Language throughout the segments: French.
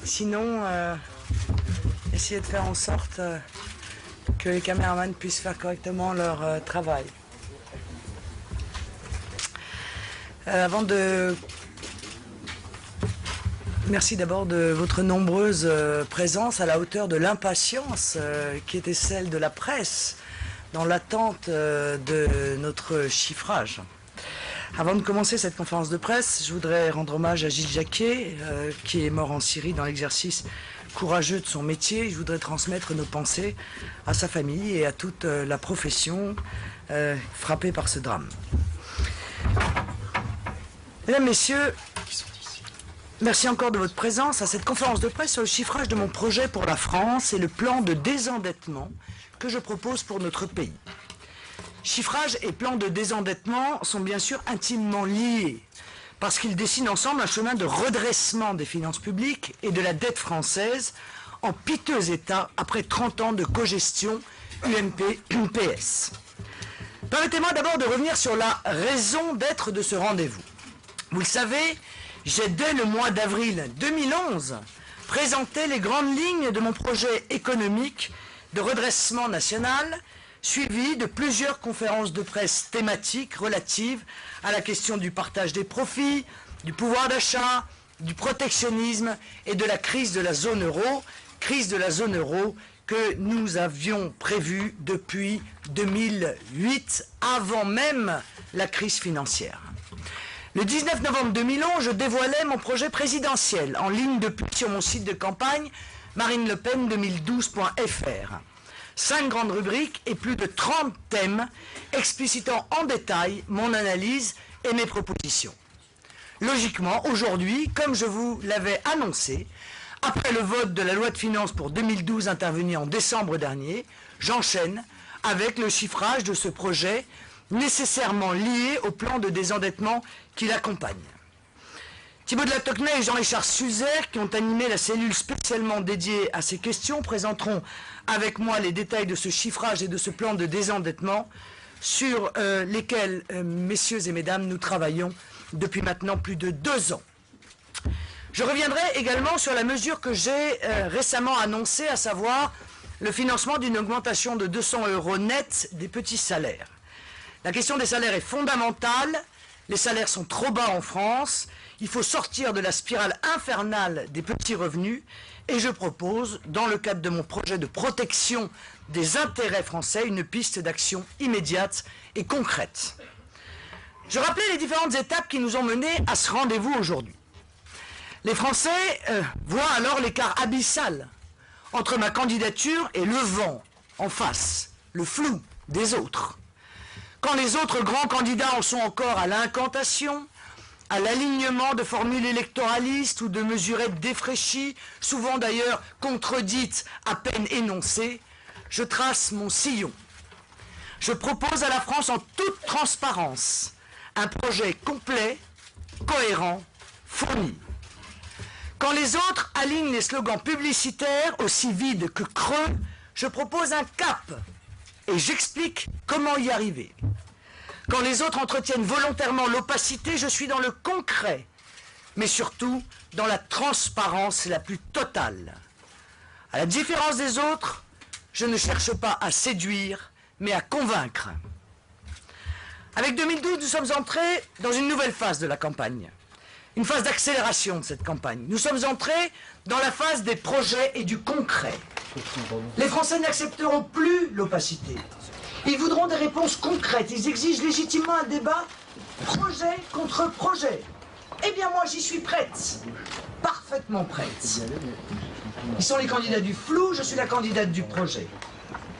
Sinon, essayez de faire en sorte que les caméramans puissent faire correctement leur travail. Merci d'abord de votre nombreuse présence à la hauteur de l'impatience qui était celle de la presse dans l'attente de notre chiffrage. Avant de commencer cette conférence de presse, je voudrais rendre hommage à Gilles Jacquier, qui est mort en Syrie dans l'exercice courageux de son métier. Je voudrais transmettre nos pensées à sa famille et à toute la profession frappée par ce drame. Mesdames, Messieurs, merci encore de votre présence à cette conférence de presse sur le chiffrage de mon projet pour la France et le plan de désendettement que je propose pour notre pays. Chiffrage et plan de désendettement sont bien sûr intimement liés parce qu'ils dessinent ensemble un chemin de redressement des finances publiques et de la dette française en piteux état après 30 ans de cogestion UMP-PS. Permettez-moi d'abord de revenir sur la raison d'être de ce rendez-vous. Vous le savez, j'ai dès le mois d'avril 2011 présenté les grandes lignes de mon projet économique de redressement national, suivi de plusieurs conférences de presse thématiques relatives à la question du partage des profits, du pouvoir d'achat, du protectionnisme et de la crise de la zone euro que nous avions prévue depuis 2008, avant même la crise financière. Le 19 novembre 2011, je dévoilais mon projet présidentiel en ligne depuis sur mon site de campagne marinelepen2012.fr. 5 grandes rubriques et plus de 30 thèmes explicitant en détail mon analyse et mes propositions. Logiquement, aujourd'hui, comme je vous l'avais annoncé, après le vote de la loi de finances pour 2012 intervenu en décembre dernier, j'enchaîne avec le chiffrage de ce projet nécessairement lié au plan de désendettement qui l'accompagne. Thibaut de la Tocquenay et Jean-Richard Suzer, qui ont animé la cellule spécialement dédiée à ces questions, présenteront avec moi les détails de ce chiffrage et de ce plan de désendettement sur lesquels, messieurs et mesdames, nous travaillons depuis maintenant plus de 2 ans. Je reviendrai également sur la mesure que j'ai récemment annoncée, à savoir le financement d'une augmentation de 200 € net des petits salaires. La question des salaires est fondamentale. Les salaires sont trop bas en France. Il faut sortir de la spirale infernale des petits revenus. Et je propose, dans le cadre de mon projet de protection des intérêts français, une piste d'action immédiate et concrète. Je rappelais les différentes étapes qui nous ont menés à ce rendez-vous aujourd'hui. Les Français voient alors l'écart abyssal entre ma candidature et le vent en face, le flou des autres. Quand les autres grands candidats en sont encore à l'incantation, à l'alignement de formules électoralistes ou de mesurettes défraîchies, souvent d'ailleurs contredites, à peine énoncées, je trace mon sillon. Je propose à la France en toute transparence un projet complet, cohérent, fourni. Quand les autres alignent les slogans publicitaires aussi vides que creux, je propose un cap et j'explique comment y arriver. Quand les autres entretiennent volontairement l'opacité, je suis dans le concret, mais surtout dans la transparence la plus totale. À la différence des autres, je ne cherche pas à séduire, mais à convaincre. Avec 2012, nous sommes entrés dans une nouvelle phase de la campagne. Une phase d'accélération de cette campagne. Nous sommes entrés dans la phase des projets et du concret. Les Français n'accepteront plus l'opacité. Ils voudront des réponses concrètes. Ils exigent légitimement un débat projet contre projet. Eh bien moi j'y suis prête. Parfaitement prête. Ils sont les candidats du flou, je suis la candidate du projet.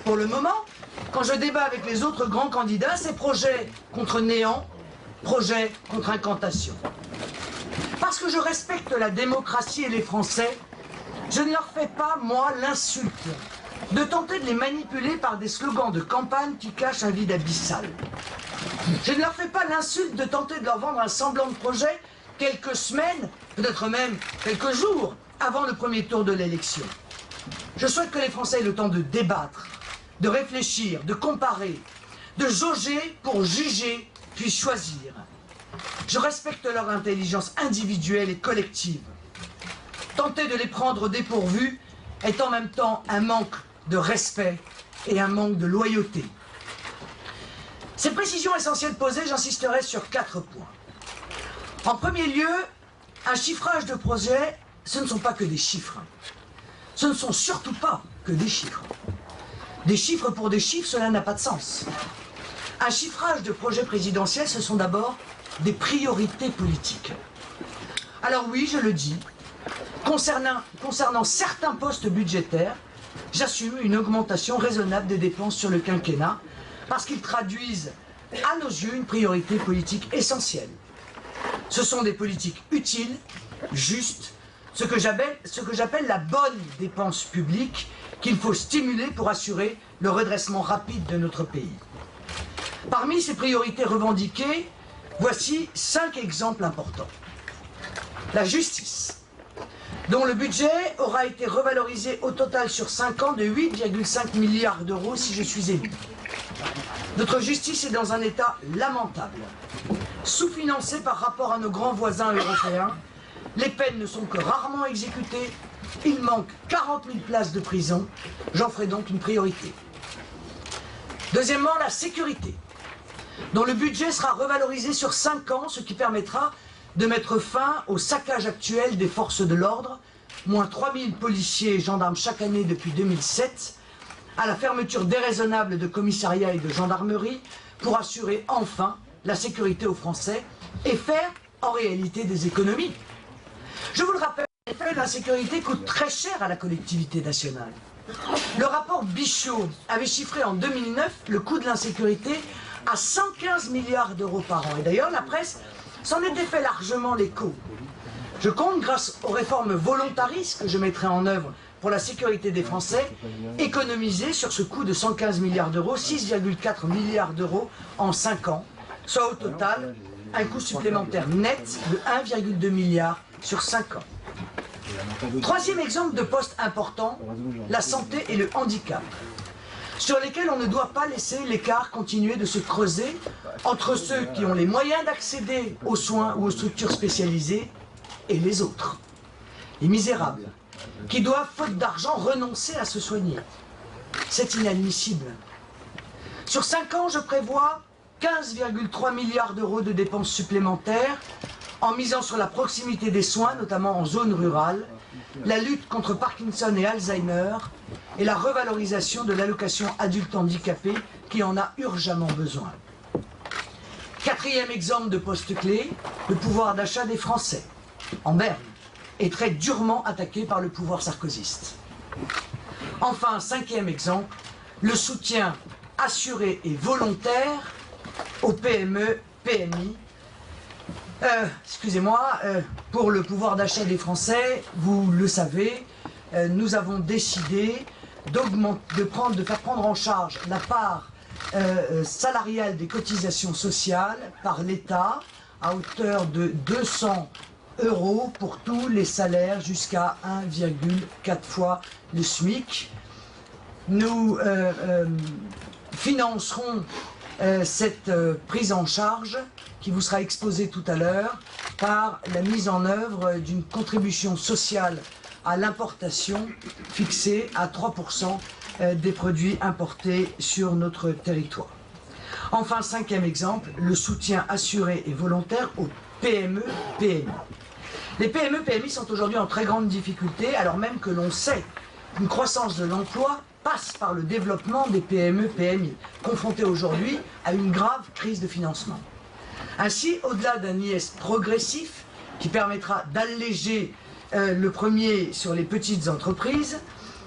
Pour le moment, quand je débat avec les autres grands candidats, c'est projet contre néant, projet contre incantation. Parce que je respecte la démocratie et les Français, je ne leur fais pas, moi, l'insulte de tenter de les manipuler par des slogans de campagne qui cachent un vide abyssal. Je ne leur fais pas l'insulte de tenter de leur vendre un semblant de projet quelques semaines, peut-être même quelques jours, avant le premier tour de l'élection. Je souhaite que les Français aient le temps de débattre, de réfléchir, de comparer, de jauger pour juger, puis choisir. Je respecte leur intelligence individuelle et collective. Tenter de les prendre au dépourvu est en même temps un manque de respect et un manque de loyauté. Ces précisions essentielles posées, j'insisterai sur 4 points. En premier lieu, un chiffrage de projet, ce ne sont pas que des chiffres. Ce ne sont surtout pas que des chiffres. Des chiffres pour des chiffres, cela n'a pas de sens. Un chiffrage de projet présidentiel, ce sont d'abord des priorités politiques. Alors oui, je le dis, concernant certains postes budgétaires, j'assume une augmentation raisonnable des dépenses sur le quinquennat parce qu'ils traduisent, à nos yeux, une priorité politique essentielle. Ce sont des politiques utiles, justes, ce que j'appelle la bonne dépense publique qu'il faut stimuler pour assurer le redressement rapide de notre pays. Parmi ces priorités revendiquées, voici 5 exemples importants. La justice, dont le budget aura été revalorisé au total sur 5 ans de 8,5 milliards d'euros si je suis élu. Notre justice est dans un état lamentable. Sous-financée par rapport à nos grands voisins européens, les peines ne sont que rarement exécutées, il manque 40 000 places de prison, j'en ferai donc une priorité. Deuxièmement, la sécurité, dont le budget sera revalorisé sur 5 ans, ce qui permettra de mettre fin au saccage actuel des forces de l'ordre, moins 3 000 policiers et gendarmes chaque année depuis 2007, à la fermeture déraisonnable de commissariats et de gendarmeries pour assurer enfin la sécurité aux Français et faire en réalité des économies. Je vous le rappelle, l'insécurité coûte très cher à la collectivité nationale. Le rapport Bichot avait chiffré en 2009 le coût de l'insécurité à 115 milliards d'euros par an. Et d'ailleurs, la presse s'en était fait largement l'écho. Je compte, grâce aux réformes volontaristes que je mettrai en œuvre pour la sécurité des Français, économiser sur ce coût de 115 milliards d'euros, 6,4 milliards d'euros en 5 ans, soit au total un coût supplémentaire net de 1,2 milliard sur 5 ans. Troisième exemple de poste important, la santé et le handicap, sur lesquels on ne doit pas laisser l'écart continuer de se creuser entre ceux qui ont les moyens d'accéder aux soins ou aux structures spécialisées et les autres, les misérables, qui doivent, faute d'argent, renoncer à se soigner. C'est inadmissible. Sur 5 ans, je prévois 15,3 milliards d'euros de dépenses supplémentaires en misant sur la proximité des soins, notamment en zone rurale, la lutte contre Parkinson et Alzheimer et la revalorisation de l'allocation adulte handicapé qui en a urgemment besoin. Quatrième exemple de poste clé, le pouvoir d'achat des Français, en berne, est très durement attaqué par le pouvoir sarkozyste. Enfin, cinquième exemple, le soutien assuré et volontaire aux PME, PMI. Pour le pouvoir d'achat des Français, vous le savez, nous avons décidé de faire prendre en charge la part salariale des cotisations sociales par l'État à hauteur de 200 € pour tous les salaires jusqu'à 1,4 fois le SMIC. Nous financerons cette prise en charge qui vous sera exposée tout à l'heure par la mise en œuvre d'une contribution sociale à l'importation fixée à 3% des produits importés sur notre territoire. Enfin, cinquième exemple, le soutien assuré et volontaire aux PME, PMI. Les PME, PMI sont aujourd'hui en très grande difficulté, alors même que l'on sait qu'une croissance de l'emploi passe par le développement des PME, PMI, confrontées aujourd'hui à une grave crise de financement. Ainsi, au-delà d'un IS progressif qui permettra d'alléger le premier sur les petites entreprises,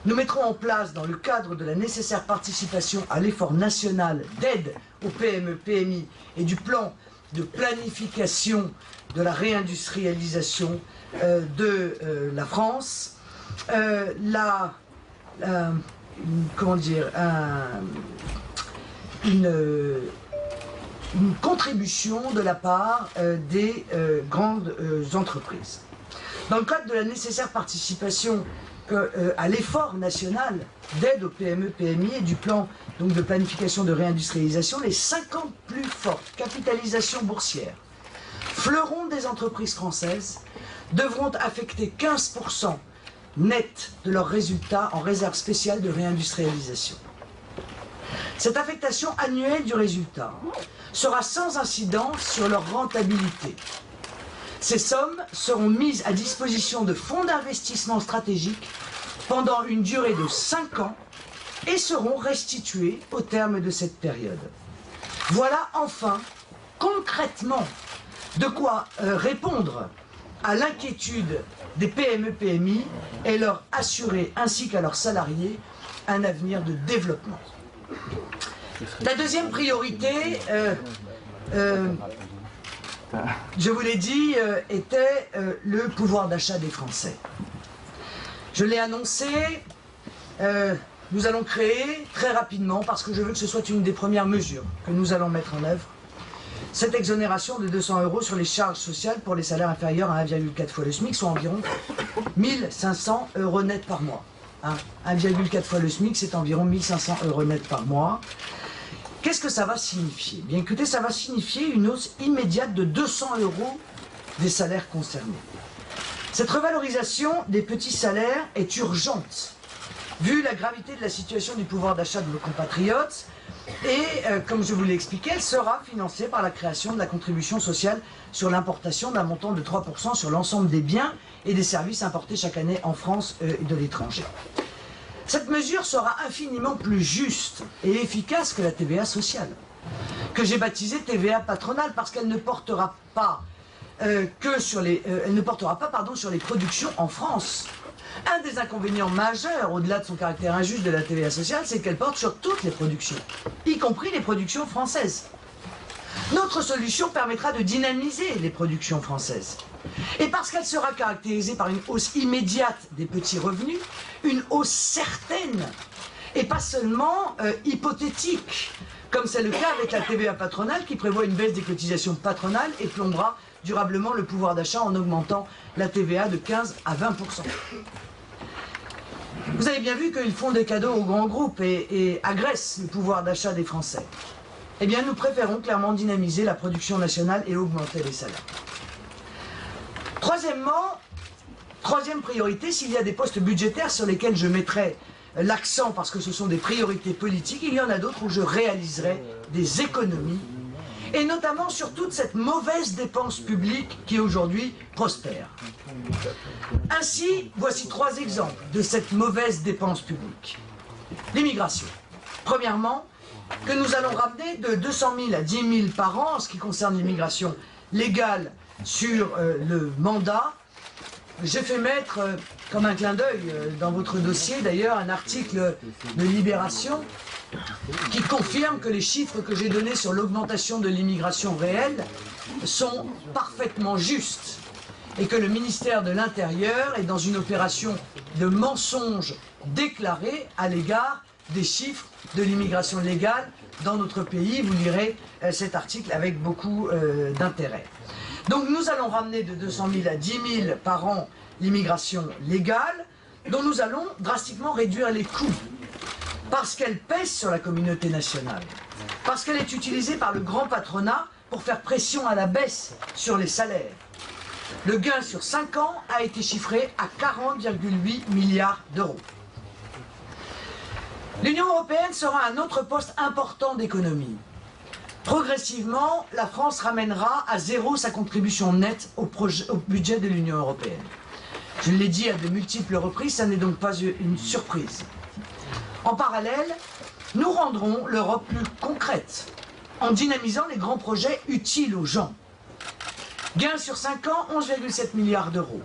nous mettrons en place, dans le cadre de la nécessaire participation à l'effort national d'aide aux PME, PMI et du plan de planification de la réindustrialisation de la France, une contribution de la part des grandes entreprises. Dans le cadre de la nécessaire participation à l'effort national d'aide aux PME, PMI et du plan donc, de planification de réindustrialisation, les 50 plus fortes capitalisations boursières, fleurons des entreprises françaises, devront affecter 15% net de leurs résultats en réserve spéciale de réindustrialisation. Cette affectation annuelle du résultat sera sans incidence sur leur rentabilité. Ces sommes seront mises à disposition de fonds d'investissement stratégiques pendant une durée de 5 ans et seront restituées au terme de cette période. Voilà enfin, concrètement, de quoi répondre à l'inquiétude des PME-PMI et leur assurer, ainsi qu'à leurs salariés, un avenir de développement. La deuxième priorité, je vous l'ai dit, était le pouvoir d'achat des Français. Je l'ai annoncé, nous allons créer très rapidement, parce que je veux que ce soit une des premières mesures que nous allons mettre en œuvre, cette exonération de 200 € sur les charges sociales pour les salaires inférieurs à 1,4 fois le SMIC, soit environ 1 500 € net par mois. 1,4 fois le SMIC, c'est environ 1 500 € net par mois. Qu'est-ce que ça va signifier? Bien écoutez, ça va signifier une hausse immédiate de 200 € des salaires concernés. Cette revalorisation des petits salaires est urgente, vu la gravité de la situation du pouvoir d'achat de nos compatriotes, et comme je vous l'ai expliqué, elle sera financée par la création de la contribution sociale sur l'importation d'un montant de 3% sur l'ensemble des biens et des services importés chaque année en France et de l'étranger. Cette mesure sera infiniment plus juste et efficace que la TVA sociale, que j'ai baptisée TVA patronale, parce qu'elle ne portera pas sur les productions en France. Un des inconvénients majeurs, au-delà de son caractère injuste de la TVA sociale, c'est qu'elle porte sur toutes les productions, y compris les productions françaises. Notre solution permettra de dynamiser les productions françaises. Et parce qu'elle sera caractérisée par une hausse immédiate des petits revenus, une hausse certaine, et pas seulement hypothétique, comme c'est le cas avec la TVA patronale qui prévoit une baisse des cotisations patronales et plombera durablement le pouvoir d'achat en augmentant la TVA de 15 à 20%. Vous avez bien vu qu'ils font des cadeaux aux grands groupes et agressent le pouvoir d'achat des Français. Eh bien, nous préférons clairement dynamiser la production nationale et augmenter les salaires. Troisièmement, troisième priorité, s'il y a des postes budgétaires sur lesquels je mettrai l'accent parce que ce sont des priorités politiques, il y en a d'autres où je réaliserai des économies, et notamment sur toute cette mauvaise dépense publique qui aujourd'hui prospère. Ainsi, voici 3 exemples de cette mauvaise dépense publique. L'immigration. Premièrement, que nous allons ramener de 200 000 à 10 000 par an en ce qui concerne l'immigration légale sur le mandat. J'ai fait mettre, comme un clin d'œil dans votre dossier d'ailleurs, un article de Libération qui confirme que les chiffres que j'ai donnés sur l'augmentation de l'immigration réelle sont parfaitement justes et que le ministère de l'Intérieur est dans une opération de mensonge déclaré à l'égard des chiffres de l'immigration légale dans notre pays. Vous lirez cet article avec beaucoup d'intérêt. Donc nous allons ramener de 200 000 à 10 000 par an l'immigration légale, dont nous allons drastiquement réduire les coûts, parce qu'elle pèse sur la communauté nationale, parce qu'elle est utilisée par le grand patronat pour faire pression à la baisse sur les salaires. Le gain sur 5 ans a été chiffré à 40,8 milliards d'euros. L'Union européenne sera un autre poste important d'économie. Progressivement, la France ramènera à zéro sa contribution nette au budget de l'Union européenne. Je l'ai dit à de multiples reprises, ça n'est donc pas une surprise. En parallèle, nous rendrons l'Europe plus concrète, en dynamisant les grands projets utiles aux gens. Gain sur 5 ans, 11,7 milliards d'euros.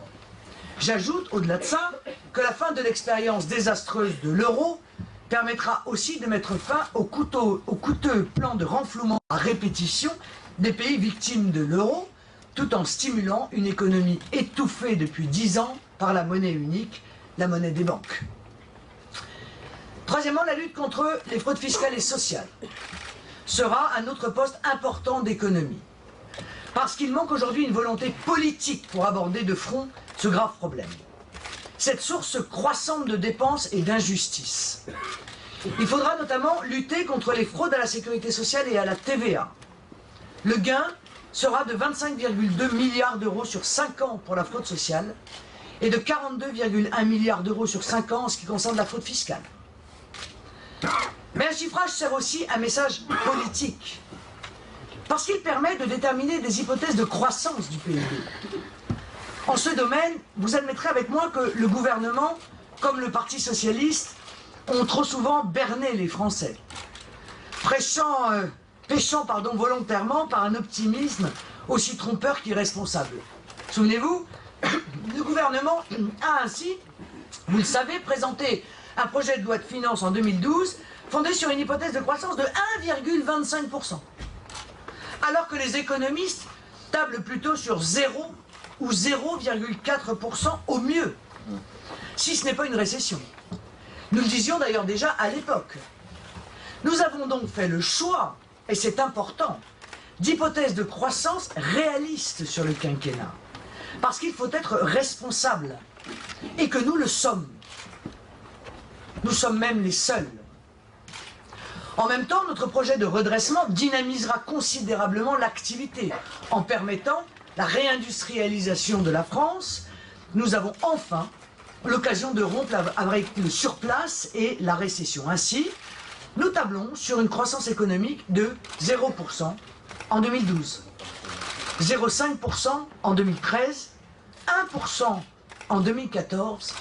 J'ajoute, au-delà de ça, que la fin de l'expérience désastreuse de l'euro permettra aussi de mettre fin au coûteux plan de renflouement à répétition des pays victimes de l'euro, tout en stimulant une économie étouffée depuis 10 ans par la monnaie unique, la monnaie des banques. Troisièmement, la lutte contre les fraudes fiscales et sociales sera un autre poste important d'économie. Parce qu'il manque aujourd'hui une volonté politique pour aborder de front ce grave problème. Cette source croissante de dépenses et d'injustice. Il faudra notamment lutter contre les fraudes à la sécurité sociale et à la TVA. Le gain sera de 25,2 milliards d'euros sur 5 ans pour la fraude sociale et de 42,1 milliards d'euros sur 5 ans en ce qui concerne la fraude fiscale. Mais un chiffrage sert aussi un message politique, parce qu'il permet de déterminer des hypothèses de croissance du PIB. En ce domaine, vous admettrez avec moi que le gouvernement, comme le Parti socialiste, ont trop souvent berné les Français, péchant volontairement par un optimisme aussi trompeur qu'irresponsable. Souvenez-vous, le gouvernement a ainsi, vous le savez, présenté un projet de loi de finances en 2012 fondé sur une hypothèse de croissance de 1,25%, alors que les économistes tablent plutôt sur 0 ou 0,4% au mieux, si ce n'est pas une récession. Nous le disions d'ailleurs déjà à l'époque. Nous avons donc fait le choix, et c'est important, d'hypothèses de croissance réalistes sur le quinquennat. Parce qu'il faut être responsable, et que nous le sommes. Nous sommes même les seuls. En même temps, notre projet de redressement dynamisera considérablement l'activité, en permettant la réindustrialisation de la France. Nous avons enfin l'occasion de rompre avec le surplace et la récession. Ainsi, nous tablons sur une croissance économique de 0% en 2012, 0,5% en 2013, 1% en 2014,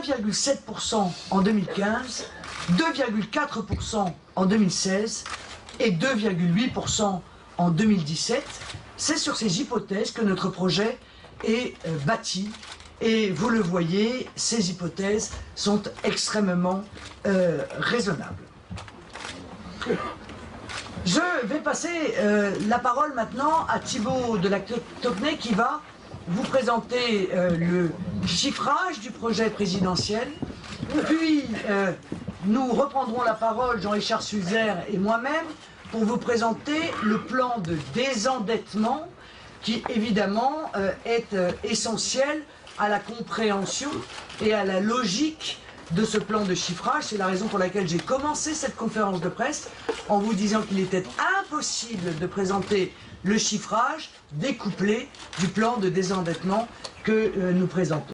1,7% en 2015, 2,4% en 2016 et 2,8% en 2017. C'est sur ces hypothèses que notre projet est bâti. Et vous le voyez, ces hypothèses sont extrêmement raisonnables. Je vais passer la parole maintenant à Thibault de la Tocquenay qui va vous présenter le chiffrage du projet présidentiel. Puis nous reprendrons la parole, Jean-Richard Sulzer et moi-même, pour vous présenter le plan de désendettement qui évidemment est essentiel à la compréhension et à la logique de ce plan de chiffrage. C'est la raison pour laquelle j'ai commencé cette conférence de presse en vous disant qu'il était impossible de présenter le chiffrage découplé du plan de désendettement que nous présentons.